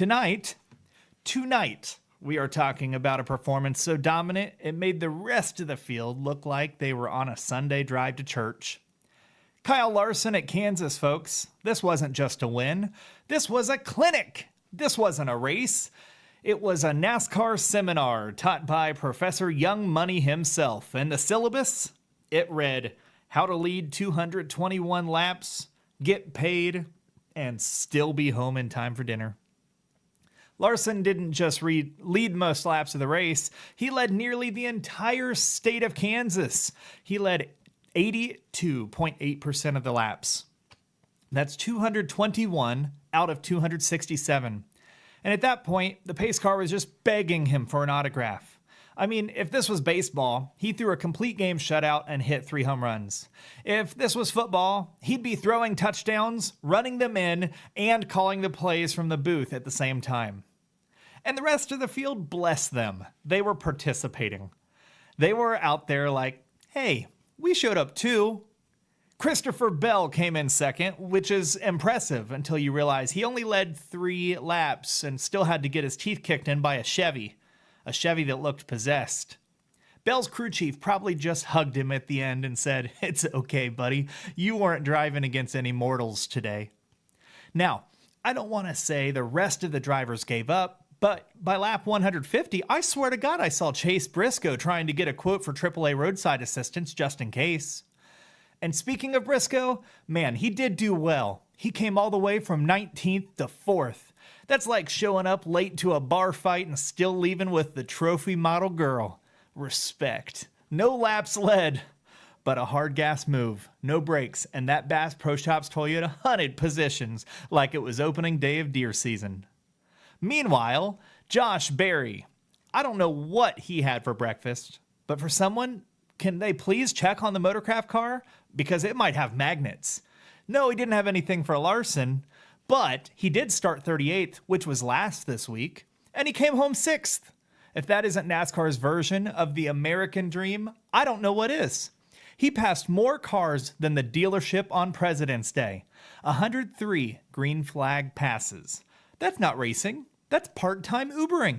Tonight, we are talking about a performance so dominant it made the rest of the field look like they were on a Sunday drive to church. Kyle Larson at Kansas, folks. This wasn't just a win. This was a clinic. This wasn't a race. It was a NASCAR seminar taught by Professor Young Money himself. And the syllabus? It read, how to lead 221 laps, get paid, and still be home in time for dinner. Larson didn't just lead most laps of the race. He led nearly the entire state of Kansas. He led 82.8% of the laps. That's 221 out of 267. And at that point, the pace car was just begging him for an autograph. I mean, if this was baseball, he threw a complete game shutout and hit 3 home runs. If this was football, he'd be throwing touchdowns, running them in, and calling the plays from the booth at the same time. And the rest of the field, bless them, they were participating. They were out there like, hey, we showed up too. Christopher Bell came in second, which is impressive until you realize he only led 3 laps and still had to get his teeth kicked in by a Chevy that looked possessed. Bell's crew chief probably just hugged him at the end and said, "It's okay, buddy. You weren't driving against any mortals today." Now, I don't want to say the rest of the drivers gave up, but by lap 150, I swear to God I saw Chase Briscoe trying to get a quote for AAA roadside assistance just in case. And speaking of Briscoe, man, he did do well. He came all the way from 19th to 4th. That's like showing up late to a bar fight and still leaving with the trophy model girl. Respect. No laps led, but a hard gas move, no brakes, and that Bass Pro Shops Toyota hunted positions like it was opening day of deer season. Meanwhile, Josh Berry. I don't know what he had for breakfast, but for someone, can they please check on the motorcraft car? Because it might have magnets. No, he didn't have anything for Larson, but he did start 38th, which was last this week, and he came home 6th. If that isn't NASCAR's version of the American dream, I don't know what is. He passed more cars than the dealership on President's Day. 103 green flag passes. That's not racing. That's part-time Ubering.